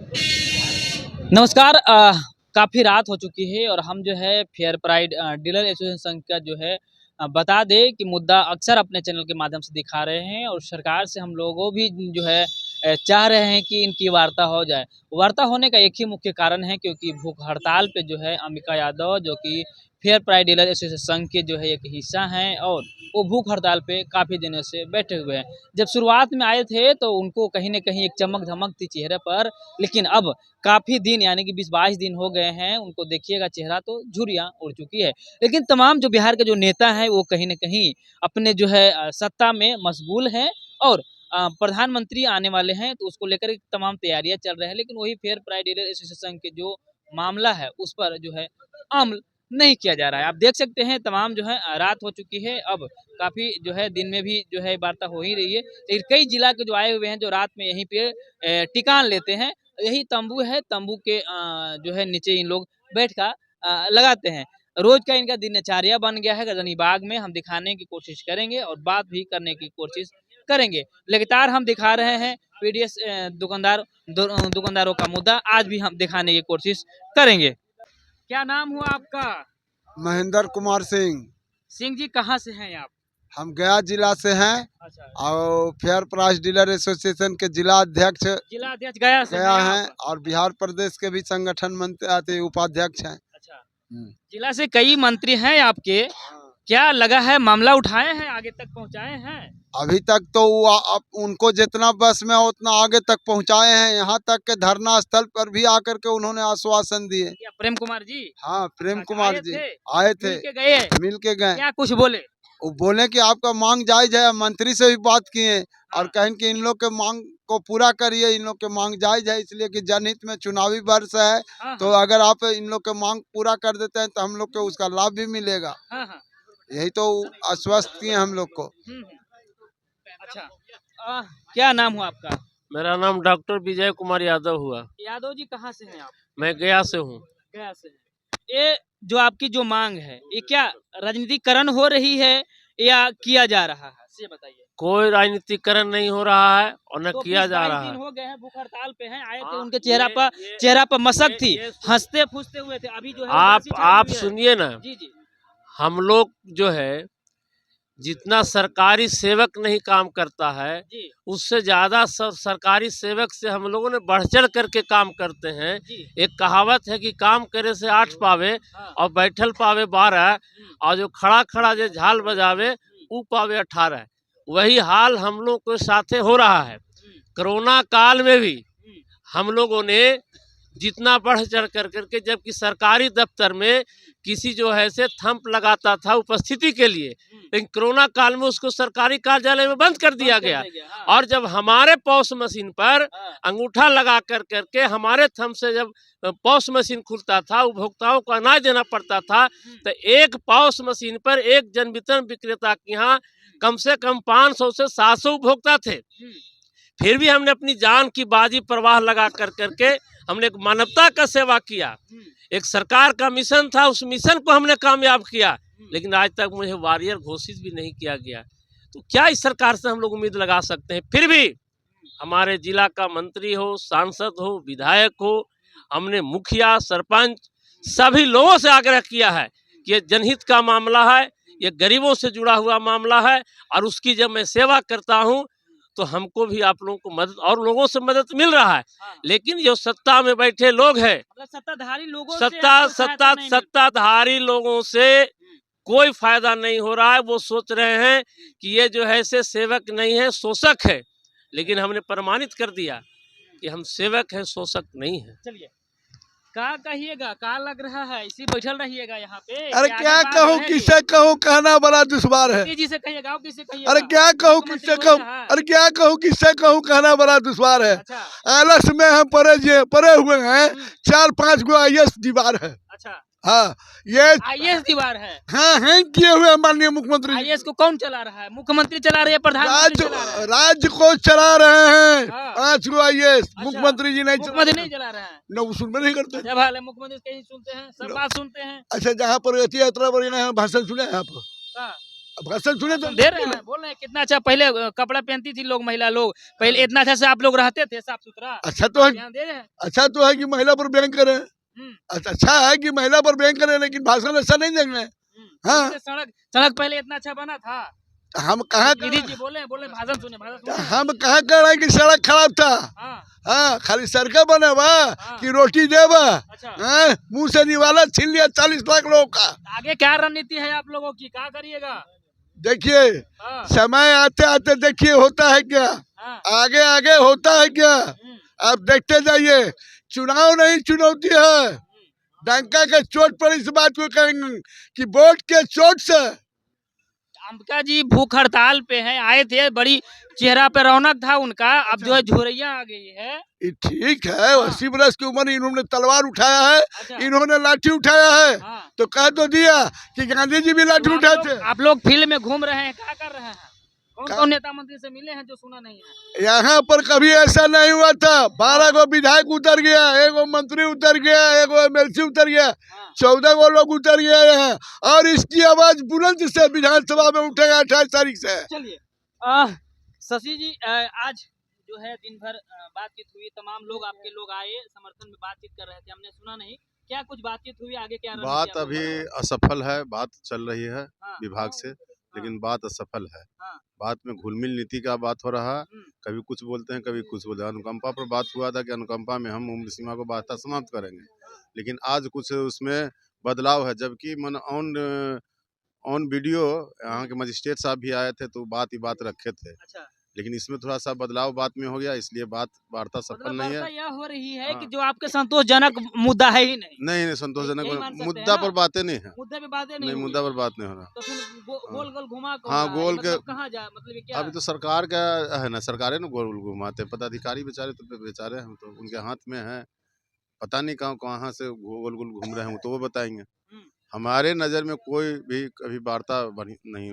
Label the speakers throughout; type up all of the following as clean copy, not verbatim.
Speaker 1: नमस्कार। काफ़ी रात हो चुकी है और हम जो है फेयर प्राइड डीलर एसोसिएशन संघ का जो है बता दें कि मुद्दा अक्सर अपने चैनल के माध्यम से दिखा रहे हैं और सरकार से हम लोगों भी जो है चाह रहे हैं कि इनकी वार्ता हो जाए। वार्ता होने का एक ही मुख्य कारण है क्योंकि भूख हड़ताल पे जो है अम्बिका यादव जो कि फेयर प्राइड डीलर एसोसिएशन संघ के जो है एक हिस्सा हैं और वो भूख हड़ताल पे काफ़ी दिनों से बैठे हुए हैं। जब शुरुआत में आए थे तो उनको कहीं न कहीं एक चमक-धमक थी चेहरे पर, लेकिन अब काफ़ी दिन यानी कि 20-22 दिन हो गए हैं, उनको देखिएगा चेहरा तो झुर्रियाँ उड़ चुकी है। लेकिन तमाम जो बिहार के जो नेता हैं, वो कहीं न कहीं अपने जो है सत्ता में मशगूल हैं और प्रधानमंत्री आने वाले हैं, तो उसको लेकर के तमाम तैयारियाँ चल रही हैं। लेकिन वही फेयर प्राइड डीलर एसोसिएशन के जो मामला है, उस पर जो है अमल नहीं किया जा रहा है। आप देख सकते हैं तमाम जो है रात हो चुकी है, अब काफ़ी जो है दिन में भी जो है वार्ता हो ही रही है। लेकिन कई जिला के जो आए हुए हैं, जो रात में यहीं पे ठिकान लेते हैं, यही तंबू है, तंबू के जो है नीचे इन लोग बैठ कर लगाते हैं। रोज़ का इनका दिनचर्या बन गया है। गजनीबाग में हम दिखाने की कोशिश करेंगे और बात भी करने की कोशिश करेंगे। लगातार हम दिखा रहे हैं पीडीएस दुकानदारों का मुद्दा आज भी हम दिखाने की कोशिश करेंगे। क्या नाम हुआ आपका?
Speaker 2: महेंद्र कुमार सिंह।
Speaker 1: सिंह जी कहाँ से हैं आप?
Speaker 2: हम गया जिला से हैं
Speaker 1: अच्छा,
Speaker 2: और फेयर प्राइस डीलर एसोसिएशन के जिला अध्यक्ष
Speaker 1: जिला अध्यक्ष गया से
Speaker 2: गया
Speaker 1: हैं
Speaker 2: हैं
Speaker 1: आप?
Speaker 2: और बिहार प्रदेश के भी संगठन मंत्री उपाध्यक्ष हैं।
Speaker 1: अच्छा,
Speaker 2: हम्म।
Speaker 1: जिला से कई मंत्री हैं आपके, क्या लगा है मामला उठाए हैं, आगे तक पहुँचाए हैं?
Speaker 2: अभी तक तो उनको जितना बस में उतना आगे तक पहुंचाए हैं, यहाँ तक के धरना स्थल पर भी आकर के उन्होंने आश्वासन दिए।
Speaker 1: क्या प्रेम कुमार जी?
Speaker 2: हाँ, प्रेम
Speaker 1: अच्छा,
Speaker 2: कुमार
Speaker 1: आए
Speaker 2: जी
Speaker 1: थे?
Speaker 2: आए थे,
Speaker 1: मिल के गए?
Speaker 2: मिल के गए।
Speaker 1: क्या कुछ बोले?
Speaker 2: वो बोले कि आपका मांग जायज है, मंत्री से भी बात किए और
Speaker 1: हाँ,
Speaker 2: कहें कि इन लोग के मांग को पूरा करिए, इन लोग के मांग जायज है इसलिए कि जनहित में चुनावी वर्ष है,
Speaker 1: हाँ,
Speaker 2: तो
Speaker 1: हाँ,
Speaker 2: अगर आप इन लोग के मांग पूरा कर देते हैं तो हम लोग को उसका लाभ भी मिलेगा।
Speaker 1: हाँ, हाँ।
Speaker 2: यही तो आश्वस्त किए हम लोग को।
Speaker 1: अच्छा। क्या नाम हुआ आपका?
Speaker 3: मेरा नाम डॉक्टर विजय कुमार यादव हुआ।
Speaker 1: यादव जी कहाँ से हैं आप?
Speaker 3: मैं गया से हूँ।
Speaker 1: गया से हैं। ये जो आपकी जो मांग है, ये क्या राजनीतिकरण हो रही है या किया जा रहा है? ये बताइए।
Speaker 3: कोई राजनीतिकरण नहीं हो रहा है और न
Speaker 1: तो
Speaker 3: किया जा
Speaker 1: 20-22
Speaker 3: रहा
Speaker 1: दिन
Speaker 3: है।
Speaker 1: हो गए हैं, भूख हड़ताल पे हैं, आए थे,
Speaker 3: हाँ,
Speaker 1: उनके
Speaker 3: ये
Speaker 1: चेहरा पर मशक थी,
Speaker 3: ये
Speaker 1: हंसते फूसते हुए थे, अभी जो है
Speaker 3: आप
Speaker 1: उदासी छाई
Speaker 3: आप
Speaker 1: हुई है।
Speaker 3: सुनिए ना,
Speaker 1: जी, जी।
Speaker 3: हम लोग जो है जितना सरकारी सेवक नहीं काम करता है,
Speaker 1: जी,
Speaker 3: उससे ज्यादा सरकारी सेवक से हम लोगों ने बढ़ चढ़ करके काम करते हैं।
Speaker 1: जी।
Speaker 3: एक कहावत है कि काम करे से 8 पावे
Speaker 1: हाँ।
Speaker 3: और बैठल पावे 12 और जो खड़ा खड़ा जो झाल बजावे ऊ पावे 18। वही हाल हम लोग के साथे हो रहा है। कोरोना काल में भी हम लोगों ने जितना बढ़ चढ़ कर करके, जबकि सरकारी दफ्तर में किसी जो है से थंप लगाता था उपस्थिति के लिए, लेकिन कोरोना काल में उसको सरकारी कार्यालय में बंद कर दिया गया।
Speaker 1: हाँ।
Speaker 3: और जब हमारे पॉस मशीन पर
Speaker 1: हाँ।
Speaker 3: अंगूठा लगा कर करके हमारे थंब से जब पॉस मशीन खुलता था, उपभोक्ताओं को अनाज देना पड़ता था, तो एक पॉस मशीन पर एक जन वितरण विक्रेता के यहाँ कम से कम 500 से 700 उपभोक्ता थे। फिर भी हमने अपनी जान की बाजी परवाह लगा कर करके हमने एक मानवता का सेवा किया। एक सरकार का मिशन था, उस मिशन को हमने कामयाब किया, लेकिन आज तक मुझे वॉरियर घोषित भी नहीं किया गया। तो क्या इस सरकार से हम लोग उम्मीद लगा सकते हैं? फिर भी हमारे जिला का मंत्री हो, सांसद हो, विधायक हो, हमने मुखिया, सरपंच सभी लोगों से आग्रह किया है कि ये जनहित का मामला है, ये गरीबों से जुड़ा हुआ मामला है और उसकी जब मैं सेवा करता हूँ तो हमको भी आप लोगों को मदद और लोगों से मदद मिल रहा है।
Speaker 1: हाँ।
Speaker 3: लेकिन जो सत्ता में बैठे लोग हैं,
Speaker 1: मतलब सत्ताधारी लोगों से आपको सहायता नहीं मिल-
Speaker 3: सत्ताधारी लोगों से कोई फायदा नहीं हो रहा है। वो सोच रहे हैं कि ये जो है से सेवक नहीं है, शोषक है। लेकिन हमने प्रमाणित कर दिया कि हम सेवक हैं, शोषक नहीं है।
Speaker 1: चलिए, क्या कहिएगा, क्या लग रहा है? इसी बैठल रहिएगा यहाँ पे।
Speaker 2: अरे
Speaker 1: कि आगे
Speaker 2: क्या
Speaker 1: बात
Speaker 2: कहूँ,
Speaker 1: बढ़ेगी?
Speaker 2: किसे कहूँ, कहना बड़ा दुश्वार है।
Speaker 1: मोदी जी से कहिएगा, और किससे कहिएगा?
Speaker 2: अरे क्या कहूँ,
Speaker 1: मुख्यमंत्री
Speaker 2: किससे
Speaker 1: बोल
Speaker 2: कहूँ,
Speaker 1: रहा है।
Speaker 2: अरे क्या कहूँ, किससे कहूँ, कहना बड़ा दुश्वार है।
Speaker 1: अच्छा,
Speaker 2: आलस में हम पड़े हुए हैं। 4-5 गो IAS दीवार है।
Speaker 1: अच्छा।
Speaker 2: हाँ, ये
Speaker 1: आईएएस दीवार है।
Speaker 2: हाँ हैं किए हुए माननीय मुख्यमंत्री जी।
Speaker 1: आईएएस को कौन चला रहा है? मुख्यमंत्री चला रहे हैं, प्रधानमंत्री चला रहे हैं?
Speaker 2: राज्य को चला रहे हैं।
Speaker 1: हाँ।
Speaker 2: 5 गो IAS
Speaker 1: अच्छा,
Speaker 2: मुख्यमंत्री जी नहीं
Speaker 1: मुख्यमंत्री नहीं चला रहे हैं।
Speaker 2: न सुनबे नहीं करते।
Speaker 1: जब हाल है मुख्यमंत्री कहीं सुनते हैं, सब बात सुनते हैं।
Speaker 2: अच्छा, जहाँ पर रहती है यात्रा पर यहाँ भाषण सुने हैं आप?
Speaker 1: हाँ।
Speaker 4: भाषण सुने तो
Speaker 1: दे रहे हैं, बोल रहे हैं कितना अच्छा पहले कपड़ा पहनती थी लोग, महिला लोग पहले इतना अच्छा से आप लोग रहते थे, साफ सुथरा।
Speaker 4: अच्छा तो है,
Speaker 1: ध्यान दे रहे हैं।
Speaker 4: अच्छा तो है कि महिला पर बैंक करें,
Speaker 1: हम्म,
Speaker 4: अच्छा है कि महिला पर बैंक करें, लेकिन भाषण ऐसा नहीं देंगे। हाँ।
Speaker 1: जैसे सड़क सड़क पहले इतना अच्छा बना था।
Speaker 4: हम कहाँ
Speaker 1: दीदी जी बोले भाषण सुने
Speaker 4: हम कहाँ कह रहे हैं कि सड़क खराब था।
Speaker 1: हाँ,
Speaker 4: हाँ, खाली सड़कें बने बा
Speaker 1: हाँ।
Speaker 4: कि रोटी दे बा।
Speaker 1: अच्छा।
Speaker 4: हाँ, मुंह से निवाला छीन लिया 40 लाख लोगों का।
Speaker 1: आगे क्या रणनीति है आप लोगों की, क्या करिएगा?
Speaker 4: देखिए
Speaker 1: हाँ,
Speaker 4: समय आते आते देखिए होता है क्या,
Speaker 1: हाँ,
Speaker 4: आगे आगे होता है क्या, आप देखते जाइए। चुनाव नहीं चुनौती है, डंका के चोट पर इस बात को कहेंगे कि वोट के चोट से।
Speaker 1: अंबिका जी भूख हड़ताल पे हैं, आए थे, बड़ी चेहरा पे रौनक था उनका, अब जो है झुरैया आ गई है।
Speaker 4: ये ठीक है,
Speaker 1: हाँ।
Speaker 4: 80 बरस की उम्र, इन्होंने तलवार उठाया है,
Speaker 1: अच्छा।
Speaker 4: इन्होंने लाठी उठाया है।
Speaker 1: हाँ।
Speaker 4: तो कह तो दिया कि गांधी जी भी लाठी
Speaker 1: तो
Speaker 4: उठाए थे।
Speaker 1: आप लोग फील्ड में घूम रहे हैं, क्या कर रहे हैं? कौन
Speaker 4: क्या?
Speaker 1: कौन नेता मंत्री से मिले हैं जो सुना नहीं है?
Speaker 4: यहाँ पर कभी ऐसा नहीं हुआ था। 12 गो विधायक उतर गया, 1 मंत्री उतर गया, 1 MLC उतर गया, 14 गो लोग उतर गए हैं, और इसकी आवाज बुलंद से विधानसभा में उठेगा 28 तारीख से।
Speaker 1: चलिए शशि जी, आज जो है दिन भर बातचीत हुई, तमाम लोग आपके लोग आए, समर्थन में बातचीत कर रहे थे, हमने सुना नहीं, क्या कुछ बातचीत हुई, आगे क्या रणनीति
Speaker 5: बात
Speaker 1: आप लोग
Speaker 5: अभी
Speaker 1: बना रहे हैं?
Speaker 5: असफल है, बात चल रही है
Speaker 1: हाँ,
Speaker 5: विभाग से, लेकिन बात असफल है।
Speaker 1: हाँ।
Speaker 5: बात में घुलमिल नीति का बात हो रहा है,
Speaker 1: हम्म,
Speaker 5: कभी कुछ बोलते हैं कभी कुछ बोलते हैं। अनुकंपा पर बात हुआ था कि अनुकंपा में हम उम्र सीमा को वास्ता समाप्त करेंगे, लेकिन आज कुछ उसमें बदलाव है। जबकि मन ऑन वीडियो यहाँ के मजिस्ट्रेट साहब भी आए थे तो बात ही बात रखे थे,
Speaker 1: अच्छा।
Speaker 5: लेकिन इसमें थोड़ा सा बदलाव बात में हो गया, इसलिए बात वार्ता सफल
Speaker 1: मतलब
Speaker 5: नहीं
Speaker 1: वार्ता
Speaker 5: है।
Speaker 1: यह हो रही है कि
Speaker 5: हाँ।
Speaker 1: जो आपके संतोषजनक मुद्दा है ही नहीं।
Speaker 5: नहीं
Speaker 1: यही
Speaker 5: संतोषजनक
Speaker 1: मान सकते
Speaker 5: मुद्दा
Speaker 1: हैं
Speaker 5: पर
Speaker 1: ना?
Speaker 5: बातें नहीं है।
Speaker 1: मुद्दे पे बातें नहीं
Speaker 5: नहीं,
Speaker 1: हुई।
Speaker 5: मुद्दा पर बात नहीं हो रहा।
Speaker 1: तो फिर
Speaker 5: हाँ।
Speaker 1: गोल गोल घुमा कौन
Speaker 5: हाँ,
Speaker 1: रहा है?
Speaker 5: गोल के
Speaker 1: मतलब कहाँ जा, मतलब ये क्या
Speaker 5: अभी तो सरकार का है ना, सरकारें ना गोल गोल घुमाते हैं। पदाधिकारी बेचारे तो बेचारे हम तो उनके हाथ में है, पता नहीं कहाँ से गोल गोल घूम रहे हैं, वो तो वो बताएंगे।
Speaker 1: हम्म,
Speaker 5: हमारे नज़र में कोई भी कभी वार्ता बनी नहीं,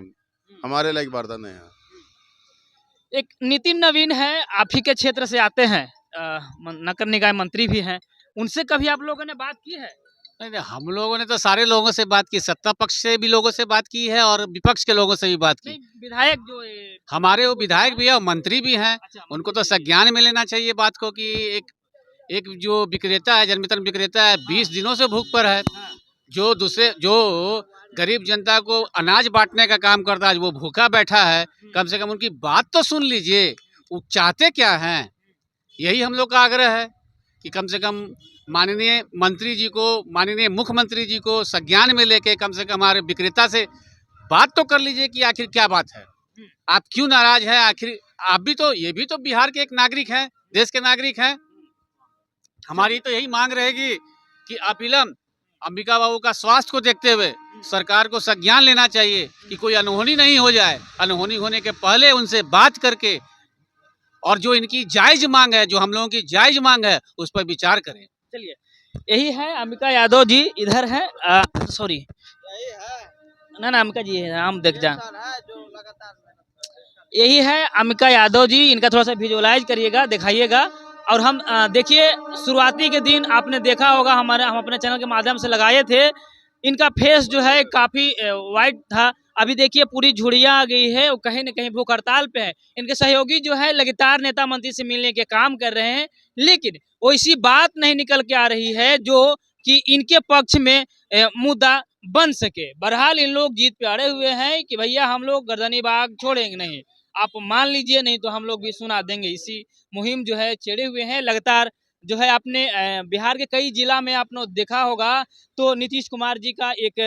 Speaker 5: हमारे लायक वार्ता नहीं है।
Speaker 1: एक नितिन नवीन है, आप ही के क्षेत्र से आते हैं, नगर निकाय मंत्री भी हैं, उनसे कभी आप लोगों ने बात की है?
Speaker 6: नहीं नहीं, हम लोगों ने तो सारे लोगों से बात की, सत्ता पक्ष से भी लोगों से बात की है और विपक्ष के लोगों से भी बात
Speaker 1: नहीं,
Speaker 6: की।
Speaker 1: विधायक जो ये-
Speaker 6: हमारे वो विधायक भी है और मंत्री भी हैं,
Speaker 1: अच्छा,
Speaker 6: उनको तो
Speaker 1: मंत्री भी।
Speaker 6: संज्ञान में लेना चाहिए बात को कि एक जो विक्रेता है, जन्मतन विक्रेता है, 20 दिनों से भूख पर है।
Speaker 1: हाँ,
Speaker 6: जो गरीब जनता को अनाज बांटने का काम करता है, वो भूखा बैठा है, कम से कम उनकी बात तो सुन लीजिए, वो चाहते क्या हैं। यही हम लोग का आग्रह है कि कम से कम माननीय मंत्री जी को, माननीय मुख्यमंत्री जी को संज्ञान में लेके कम से कम हमारे विक्रेता से बात तो कर लीजिए कि आखिर क्या बात है, आप क्यों नाराज हैं। आखिर आप भी तो, ये भी तो बिहार के एक नागरिक हैं, देश के नागरिक हैं। हमारी तो यही मांग रहेगी कि अविलंब अंबिका बाबू का स्वास्थ्य को देखते हुए सरकार को संज्ञान लेना चाहिए कि कोई अनहोनी नहीं हो जाए। अनहोनी होने के पहले उनसे बात करके और जो इनकी जायज मांग है, जो हम लोगों की जायज मांग है, उस पर विचार करें।
Speaker 1: चलिए, यही है अंबिका यादव जी, इधर है, सॉरी, ना अंबिका जी है, नाम देख जा, यही है अंबिका यादव जी, इनका थोड़ा सा विजुअलाइज करिएगा, दिखाइएगा। और हम देखिए, शुरुआती के दिन आपने देखा होगा, हम अपने चैनल के माध्यम से लगाए थे, इनका फेस जो है काफ़ी वाइट था, अभी देखिए पूरी झुर्रियाँ आ गई है, वो कहीं न कहीं भूख हड़ताल पे है। इनके सहयोगी जो है लगातार नेता मंत्री से मिलने के काम कर रहे हैं, लेकिन वैसी बात नहीं निकल के आ रही है जो कि इनके पक्ष में मुद्दा बन सके। बहरहाल इन लोग जीत पे अड़े हुए हैं कि भैया हम लोग गर्दनी बाग छोड़ेंगे नहीं, आप मान लीजिए, नहीं तो हम लोग भी सुना देंगे। इसी मुहिम जो है छेड़े हुए हैं लगातार। जो है आपने बिहार के कई जिला में आपने देखा होगा, तो नीतीश कुमार जी का एक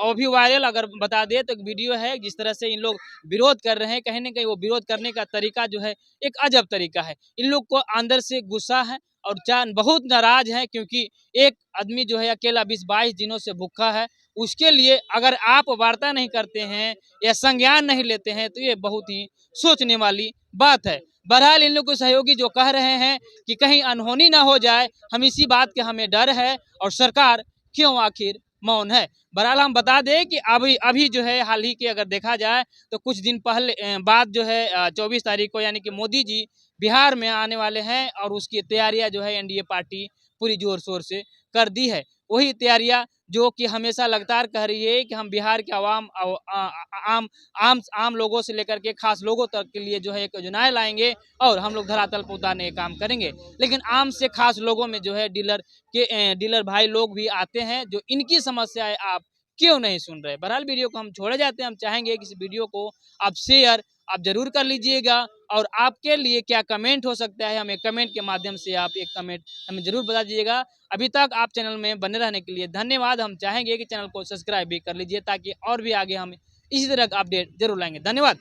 Speaker 1: वो भी वायरल अगर बता दे तो एक वीडियो है, जिस तरह से इन लोग विरोध कर रहे हैं, कहीं ना कहीं वो विरोध करने का तरीका जो है एक अजब तरीका है। इन लोग को अंदर से गुस्सा है और जान बहुत नाराज है, क्योंकि एक आदमी जो है अकेला 20-22 दिनों से भूखा है, उसके लिए अगर आप वार्ता नहीं करते हैं या संज्ञान नहीं लेते हैं तो ये बहुत ही सोचने वाली बात है। बहरहाल इन लोग के सहयोगी जो कह रहे हैं कि कहीं अनहोनी ना हो जाए, हम इसी बात के हमें डर है, और सरकार क्यों आखिर मौन है। बहरहाल हम बता दें कि अभी जो है हाल ही के अगर देखा जाए तो कुछ दिन पहले बाद जो है 24 तारीख को, यानी कि मोदी जी बिहार में आने वाले हैं, और उसकी तैयारियां जो है एनडीए पार्टी पूरी जोर शोर से कर दी है। वही तैयारियां जो कि हमेशा लगातार कह रही है कि हम बिहार के आम लोगों से लेकर के खास लोगों तक के लिए जो है एक योजनाएं लाएंगे और हम लोग धरातल पर उतारने का काम करेंगे। लेकिन आम से खास लोगों में जो है डीलर भाई लोग भी आते हैं जो इनकी समस्याएं आप क्यों नहीं सुन रहे। बहरहाल वीडियो को हम छोड़े जाते हैं। हम चाहेंगे कि इस वीडियो को आप शेयर आप जरूर कर लीजिएगा और आपके लिए क्या कमेंट हो सकता है हमें कमेंट के माध्यम से आप एक कमेंट हमें जरूर बता दीजिएगा। अभी तक आप चैनल में बने रहने के लिए धन्यवाद। हम चाहेंगे कि चैनल को सब्सक्राइब भी कर लीजिए ताकि और भी आगे हम इसी तरह का अपडेट जरूर लाएंगे। धन्यवाद।